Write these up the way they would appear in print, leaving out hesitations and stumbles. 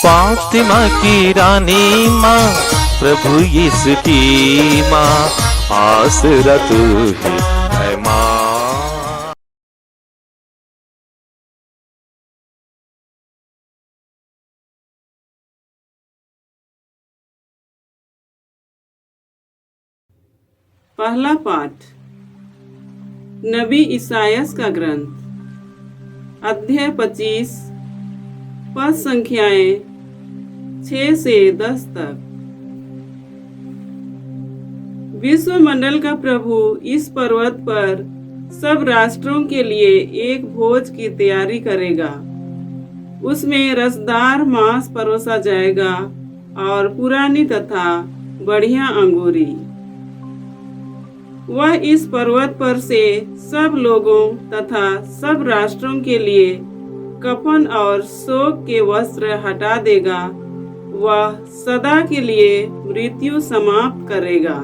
फातिमा की रानी माँ, प्रभु यीशु की माँ, आसरा तू ही है माँ। पहला पाठ नबी ईसायास का ग्रंथ, अध्याय 25, पद संख्याएं 6 से 10 तक। विश्व मंडल का प्रभु इस पर्वत पर सब राष्ट्रों के लिए एक भोज की तैयारी करेगा। उसमें रसदार मांस परोसा जाएगा और पुरानी तथा बढ़िया अंगूरी। वह इस पर्वत पर से सब लोगों तथा सब राष्ट्रों के लिए कफन और शोक के वस्त्र हटा देगा। वह सदा के लिए मृत्यु समाप्त करेगा।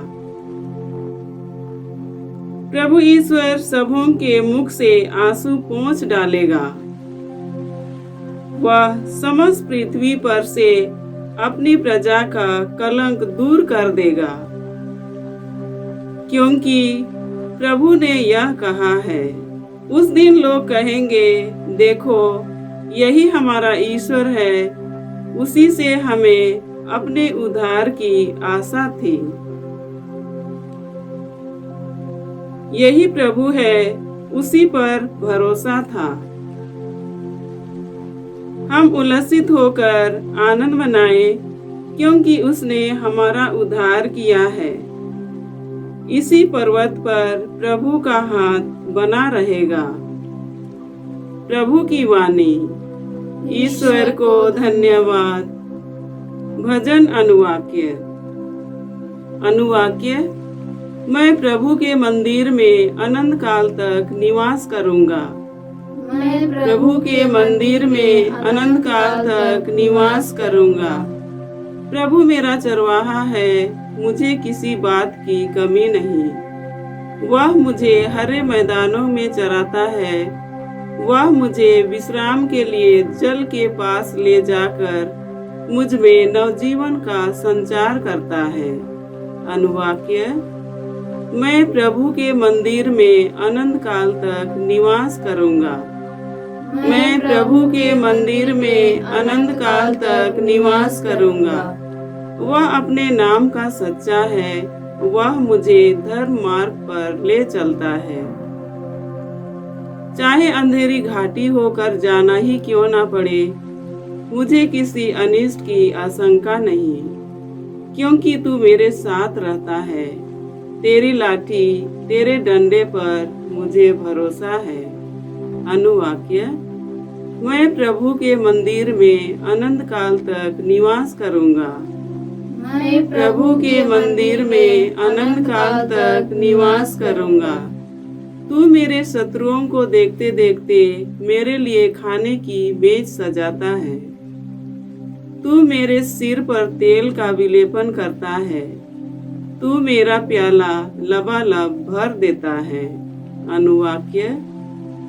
प्रभु ईश्वर सबों के मुख से आंसू पोंछ डालेगा। वह समस्त पृथ्वी पर से अपनी प्रजा का कलंक दूर कर देगा, क्योंकि प्रभु ने यह कहा है। उस दिन लोग कहेंगे, देखो यही हमारा ईश्वर है, उसी से हमें अपने उद्धार की आशा थी। यही प्रभु है, उसी पर भरोसा था। हम उल्लसित होकर आनंद मनाएं, क्योंकि उसने हमारा उद्धार किया है। इसी पर्वत पर प्रभु का हाथ बना रहेगा। प्रभु की वाणी। ईश्वर को धन्यवाद। भजन अनुवाक्य। मैं प्रभु के मंदिर में अनंत काल तक निवास करूंगा। मैं प्रभु के मंदिर में अनंत काल तक निवास करूंगा। प्रभु मेरा चरवाहा है, मुझे किसी बात की कमी नहीं। वह मुझे हरे मैदानों में चराता है। वह मुझे विश्राम के लिए जल के पास ले जाकर मुझ में नवजीवन का संचार करता है। अनुवाक्य। मैं प्रभु के मंदिर में अनंत काल तक निवास करूंगा। मैं प्रभु के मंदिर में अनंत काल तक निवास करूंगा। वह अपने नाम का सच्चा है। वह मुझे धर्म मार्ग पर ले चलता है। चाहे अंधेरी घाटी होकर जाना ही क्यों ना पड़े, मुझे किसी अनिष्ट की आशंका नहीं, क्योंकि तू मेरे साथ रहता है। तेरी लाठी, तेरे डंडे पर मुझे भरोसा है। अनुवाक्य। मैं प्रभु के मंदिर में अनंत काल तक निवास करूंगा। मैं प्रभु के मंदिर में अनंत काल तक निवास करूंगा। तू मेरे शत्रुओं को देखते देखते मेरे लिए खाने की मेज सजाता है। तू मेरे सिर पर तेल का विलेपन करता है। तू मेरा प्याला लबालब भर देता है। अनुवाक्य।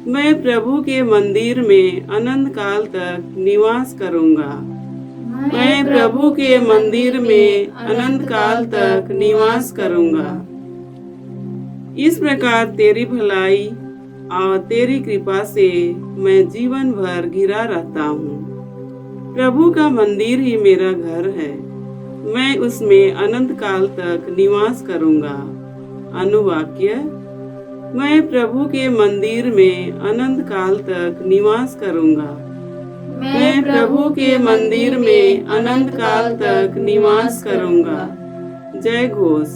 मैं प्रभु के मंदिर में अनंत काल तक निवास करूंगा। मैं प्रभु के मंदिर में अनंत काल तक निवास करूंगा। इस प्रकार तेरी भलाई और तेरी कृपा से मैं जीवन भर घिरा रहता हूँ। प्रभु का मंदिर ही मेरा घर है। मैं उसमें अनंत काल तक निवास करूंगा। अनुवाक्य। मैं प्रभु के मंदिर में अनंत काल तक निवास करूंगा। मैं प्रभु के मंदिर में अनंत काल तक निवास करूंगा। जय घोष।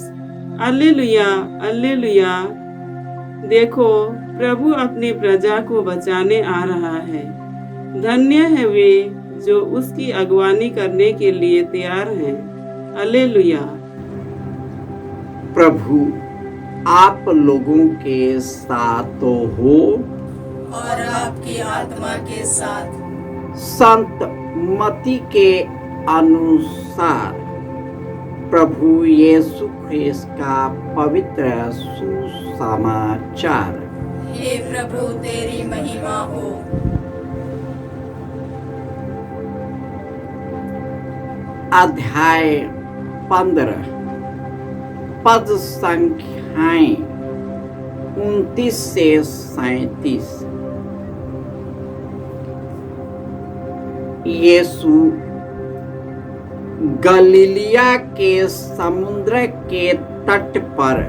Alleluia, alleluia. देखो, प्रभु अपनी प्रजा को बचाने आ रहा है। धन्य है वे जो उसकी अगवानी करने के लिए तैयार हैं। अल्लेलुया। प्रभु आप लोगों के साथ तो हो और आपकी आत्मा के साथ। संत मत्ती के अनुसार प्रभु यीशु ख्रिस्त का पवित्र सुसमाचार। हे प्रभु तेरी महिमा हो। अध्याय 15 पद संख्याएं 29 से 37। यीशु गलीलिया के समुद्र के तट पर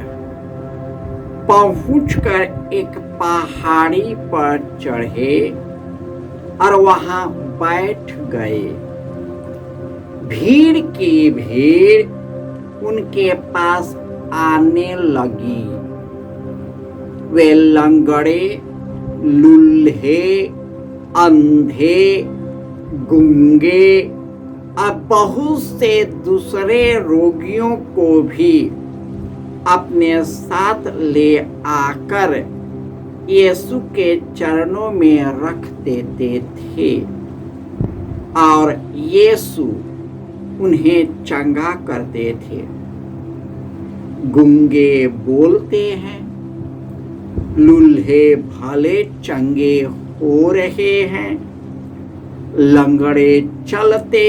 पहुंचकर एक पहाड़ी पर चढ़े और वहां बैठ गए। भीड़ की भीड़ उनके पास आने लगी। वे लंगड़े, लूल्हे, अंधे, गूंगे और बहुत से दूसरे रोगियों को भी अपने साथ ले आकर यीशु के चरणों में रख देते थे और यीशु उन्हें चंगा करते थे। गूंगे बोलते हैं, लूल्हे भले चंगे हो रहे हैं, लंगड़े चलते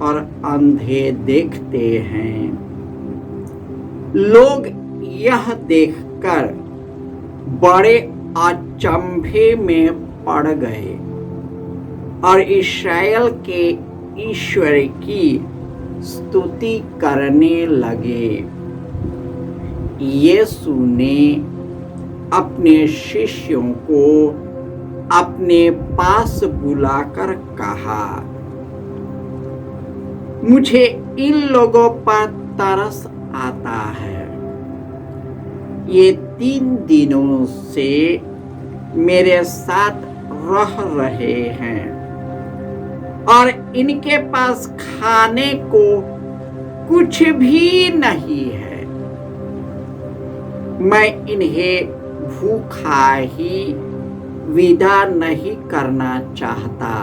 और अंधे देखते हैं। लोग यह देखकर बड़े अचंभे में पड़ गए और इस्राएल के ईश्वर की स्तुति करने लगे। यीशु ने अपने शिष्यों को अपने पास बुलाकर कहा, मुझे इन लोगों पर तरस आता है। ये 3 दिनों से मेरे साथ रह रहे हैं और इनके पास खाने को कुछ भी नहीं है। मैं इन्हें भूखा ही विदा नहीं करना चाहता।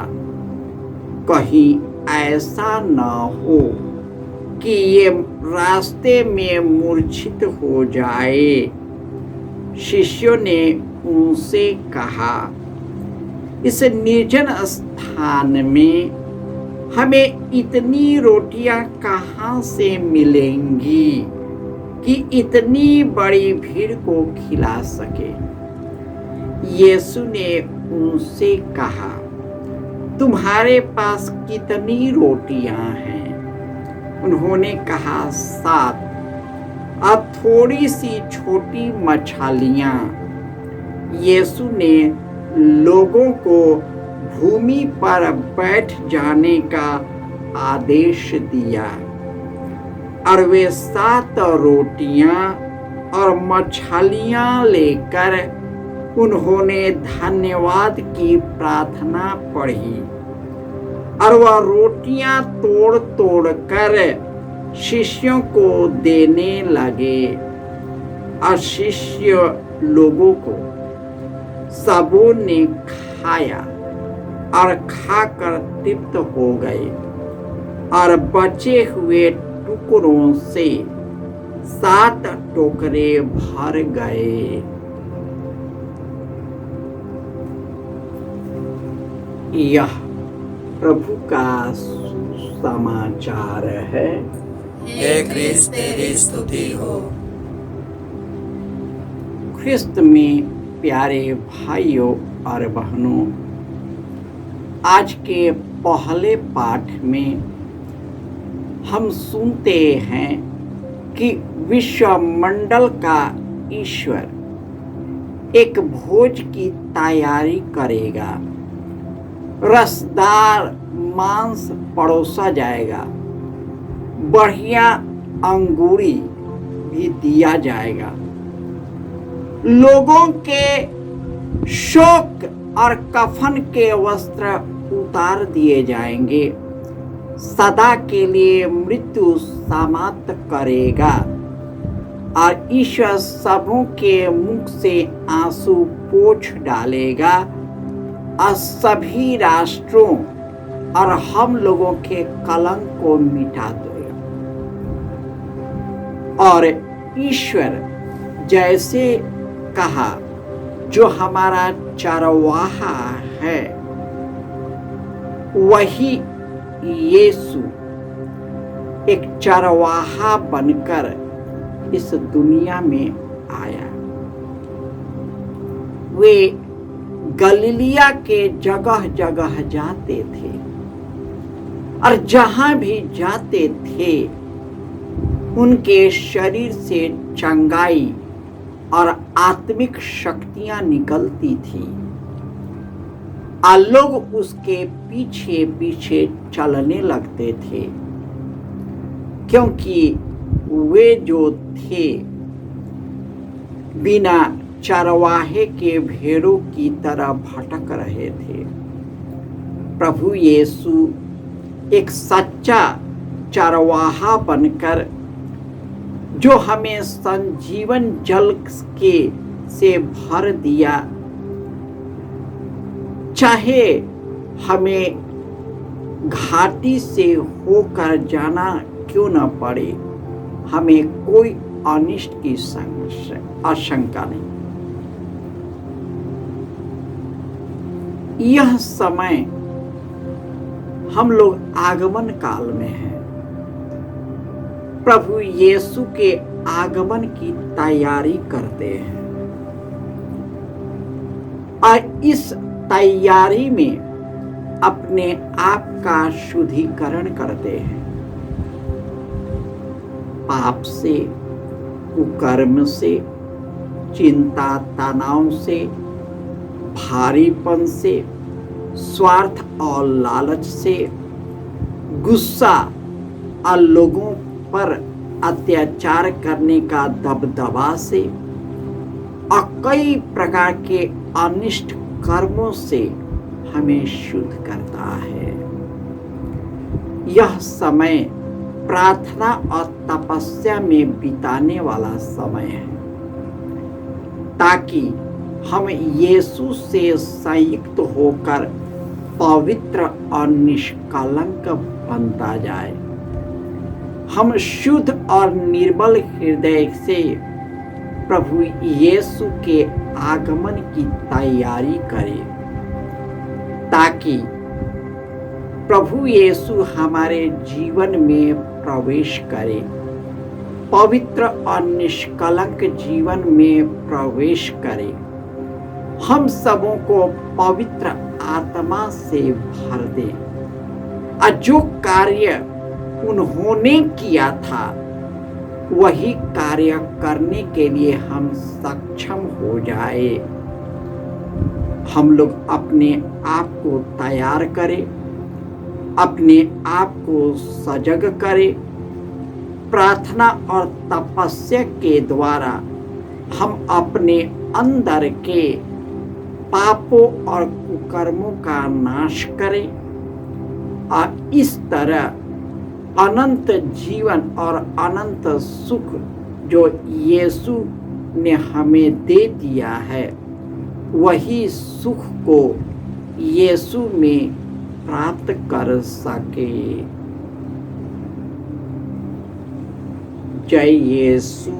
कहीं ऐसा न हो कि ये रास्ते में मूर्छित हो जाए। शिष्यों ने उनसे कहा, इस निर्जन स्थान में हमें इतनी रोटियां कहाँ से मिलेंगी कि इतनी बड़ी भीड़ को खिला सके। यीशु ने उनसे कहा, तुम्हारे पास कितनी रोटियां हैं? उन्होंने कहा, 7 अब थोड़ी सी छोटी मछलियां। यीशु ने लोगों को भूमि पर बैठ जाने का आदेश दिया और वे 7 रोटियां और मछलियां लेकर उन्होंने धन्यवाद की प्रार्थना पढ़ी और वह रोटियां तोड़ तोड़ कर शिष्यों को देने लगे और शिष्य लोगों को सबों ने खाया और खाकर तृप्त हो गए और बचे हुए टुकड़ों से 7 टोकरे भर गए। यह प्रभु का समाचार है। हे क्रिस्त तेरी स्तुति हो। ख्रिस्त में प्यारे भाइयों और बहनों, आज के पहले पाठ में हम सुनते हैं कि विश्वमंडल का ईश्वर एक भोज की तैयारी करेगा। रसदार मांस परोसा जाएगा, बढ़िया अंगूरी भी दिया जाएगा। लोगों के शोक और कफन के वस्त्र उतार दिए जाएंगे। सदा के लिए मृत्यु समाप्त करेगा और ईश्वर सबों के मुख से आंसू पोंछ डालेगा और सभी राष्ट्रों और हम लोगों के कलंक को मिटा देगा। और ईश्वर जैसे कहा, जो हमारा चरवाहा है, वही यीशु एक चरवाहा बनकर इस दुनिया में आया। वे गलीलिया के जगह जगह जाते थे और जहां भी जाते थे उनके शरीर से चंगाई और आत्मिक शक्तियां निकलती थी और लोग उसके पीछे पीछे चलने लगते थे, क्योंकि वे जो थे बिना चरवाहे के भेड़ों की तरह भटक रहे थे। प्रभु यीशु एक सच्चा चरवाहा बनकर जो हमें संजीवन जल के से भर दिया, चाहे हमें घाटी से होकर जाना क्यों न पड़े, हमें कोई अनिष्ट की आशंका नहीं। यह समय हम लोग आगमन काल में हैं। प्रभु यीशु के आगमन की तैयारी करते हैं और इस तैयारी में अपने आप का शुद्धिकरण करते हैं, पाप से, कुकर्म से, चिंता तनाव से, भारीपन से, स्वार्थ और लालच से, गुस्सा और लोगों पर अत्याचार करने का दबदबा से और कई प्रकार के अनिष्ट कर्मों से हमें शुद्ध करता है। यह समय प्रार्थना और तपस्या में बिताने वाला समय है, ताकि हम यीशु से संयुक्त होकर पवित्र और निष्कलंक बनता जाए। हम शुद्ध और निर्मल हृदय से प्रभु यीशु के आगमन की तैयारी करें, ताकि प्रभु यीशु हमारे जीवन में प्रवेश करे, पवित्र और निष्कलंक जीवन में प्रवेश करे, हम सबों को पवित्र आत्मा से भर दे और जो कार्य उन्होंने किया था वही कार्य करने के लिए हम सक्षम हो जाए। हम लोग अपने आप को तैयार करें, अपने आप को सजग करें। प्रार्थना और तपस्या के द्वारा हम अपने अंदर के पापों और कुकर्मों का नाश करें और इस तरह अनंत जीवन और अनंत सुख जो यीशु ने हमें दे दिया है, वही सुख को यीशु में प्राप्त कर सके। जय यीशु।